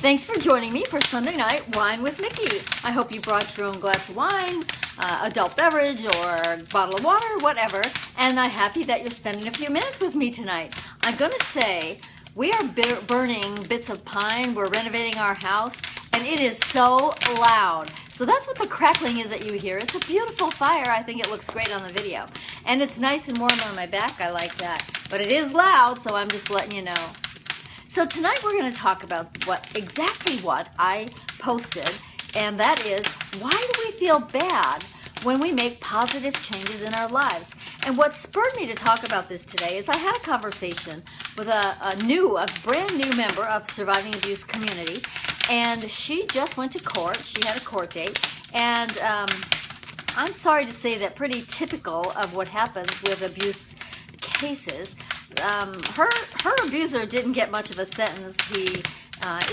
Thanks for joining me for Sunday Night Wine with Mickey. I hope you brought your own glass of wine, adult beverage, or bottle of water, whatever. And I'm happy that you're spending a few minutes with me tonight. I'm going to say we are burning bits of pine. We're renovating our house, and it is so loud. So that's what the crackling is that you hear. It's a beautiful fire. I think it looks great on the video. And it's nice and warm on my back. I like that. But it is loud, so I'm just letting you know. So tonight we're going to talk about exactly what I posted, and that is, why do we feel bad when we make positive changes in our lives? And what spurred me to talk about this today is I had a conversation with a brand new member of Surviving Abuse Community, and she just went to court. She had a court date, and I'm sorry to say that pretty typical of what happens with abuse cases. Her abuser didn't get much of a sentence. He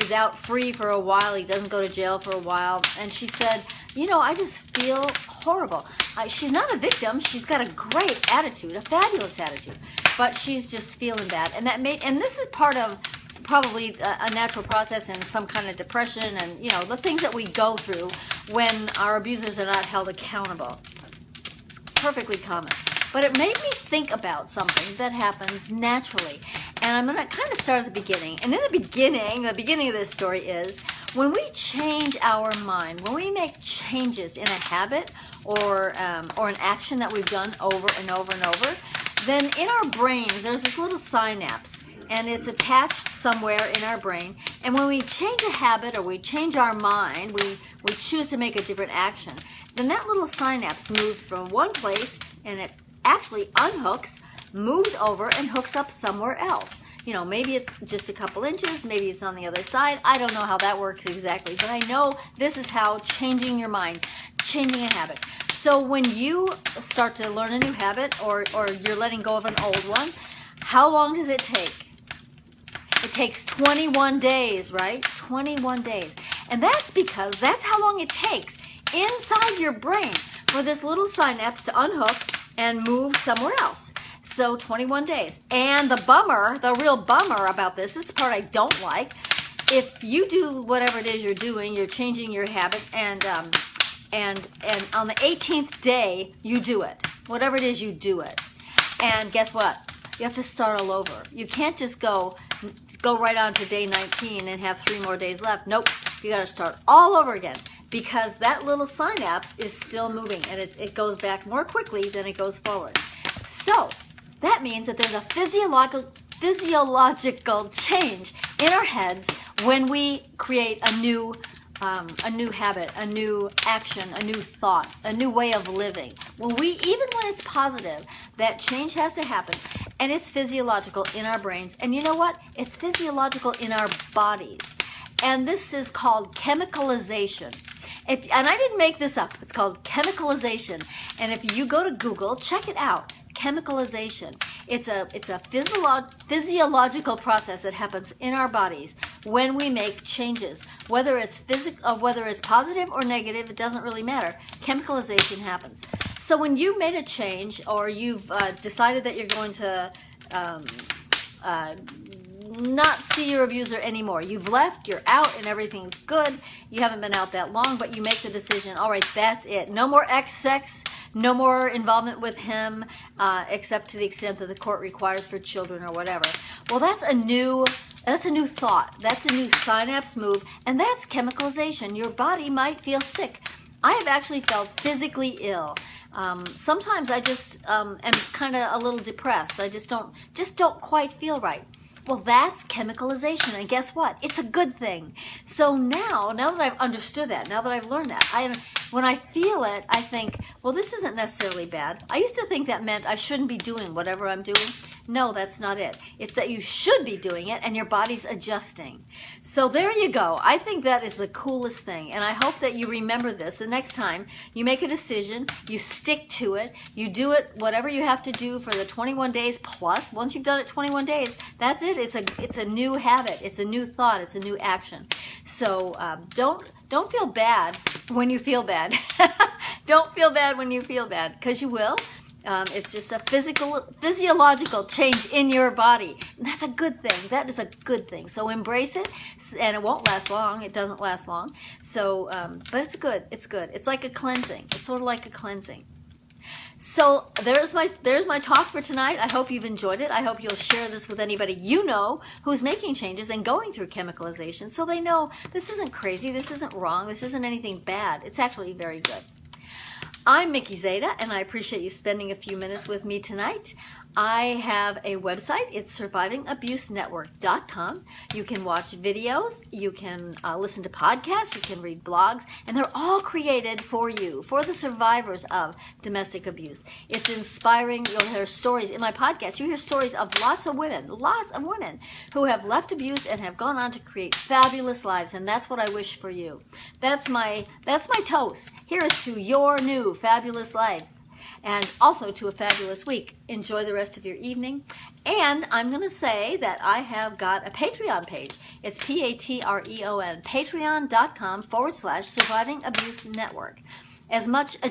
is out free for a while. He doesn't go to jail for a while. And she said, you know, I just feel horrible. She's not a victim. She's got a great attitude, a fabulous attitude, but she's just feeling bad. And this is part of probably a natural process and some kind of depression and, you know, the things that we go through when our abusers are not held accountable. It's perfectly common. But it made me think about something that happens naturally. And I'm going to kind of start at the beginning. And in the beginning of this story is when we change our mind, when we make changes in a habit or an action that we've done over and over and over, then in our brains there's this little synapse, and it's attached somewhere in our brain. And when we change a habit or we change our mind, we choose to make a different action, then that little synapse moves from one place and it actually unhooks, moves over, and hooks up somewhere else. You know, maybe it's just a couple inches, maybe it's on the other side. I don't know how that works exactly, but I know this is how changing your mind, changing a habit. So when you start to learn a new habit or you're letting go of an old one, how long does it take? It takes 21 days, right? 21 days. And that's because that's how long it takes inside your brain for this little synapse to unhook and move somewhere else. So 21 days. And the real bummer about this is the part I don't like. If you do whatever it is you're doing, you're changing your habit, and on the 18th day you do it. Whatever it is, you do it. And guess what? You have to start all over. You can't just go right on to day 19 and have 3 more days left. Nope. You got to start all over again, because that little synapse is still moving, and it goes back more quickly than it goes forward. So that means that there's a physiological change in our heads when we create a new habit, a new action, a new thought, a new way of living. Even when it's positive, that change has to happen, and it's physiological in our brains. And you know what? It's physiological in our bodies. And this is called chemicalization. And I didn't make this up. It's called chemicalization. And if you go to Google, check it out. Chemicalization. It's a physiological process that happens in our bodies when we make changes. Whether it's positive or negative, it doesn't really matter. Chemicalization happens. So when you made a change, or you've decided that you're going to not see your abuser anymore. You've left, you're out, and everything's good. You haven't been out that long, but you make the decision, all right, that's it. No more sex, no more involvement with him, except to the extent that the court requires for children or whatever. Well, that's a new thought. That's a new synapse move, and that's chemicalization. Your body might feel sick. I have actually felt physically ill. Sometimes I just am kind of a little depressed. I just don't quite feel right. Well, that's chemicalization, and guess what? It's a good thing. So now that I've understood that, now that I've learned that, when I feel it, I think, well, this isn't necessarily bad. I used to think that meant I shouldn't be doing whatever I'm doing. No, that's not it. It's that you should be doing it, and your body's adjusting. So there you go. I think that is the coolest thing, and I hope that you remember this the next time you make a decision, you stick to it, you do it, whatever you have to do for the 21 days plus. Once you've done it 21 days, that's it. It's a new habit. It's a new thought. It's a new action. So don't feel bad when you feel bad. Don't feel bad when you feel bad, because you will. It's just a physiological change in your body. And that's a good thing. That is a good thing. So embrace it, and it won't last long. It doesn't last long. So, but it's good. It's good. It's like a cleansing. It's sort of like a cleansing. So there's my talk for tonight. I hope you've enjoyed it. I hope you'll share this with anybody you know who's making changes and going through chemicalization, so they know this isn't crazy, this isn't wrong, this isn't anything bad. It's actually very good. I'm Mickey Zeta, and I appreciate you spending a few minutes with me tonight. I have a website. It's survivingabusenetwork.com. You can watch videos, you can listen to podcasts, you can read blogs, and they're all created for you, for the survivors of domestic abuse. It's inspiring. You'll hear stories in my podcast. You hear stories of lots of women who have left abuse and have gone on to create fabulous lives, and that's what I wish for you. That's my toast. Here is to your new fabulous life. And also to a fabulous week. Enjoy the rest of your evening. And I'm going to say that I have got a Patreon page. It's Patreon, patreon.com/Surviving Abuse Network.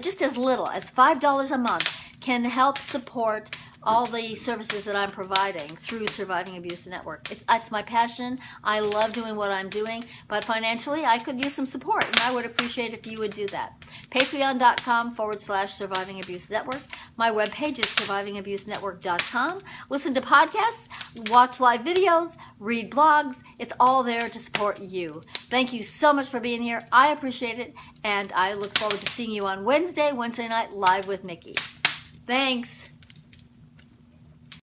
Just as little as $5 a month can help support all the services that I'm providing through Surviving Abuse Network. It's my passion. I love doing what I'm doing, but financially I could use some support, and I would appreciate if you would do that. Patreon.com/Surviving Abuse Network. My webpage is survivingabusenetwork.com. Listen to podcasts, watch live videos, read blogs. It's all there to support you. Thank you so much for being here. I appreciate it, and I look forward to seeing you on Wednesday night, live with Mickey. Thanks.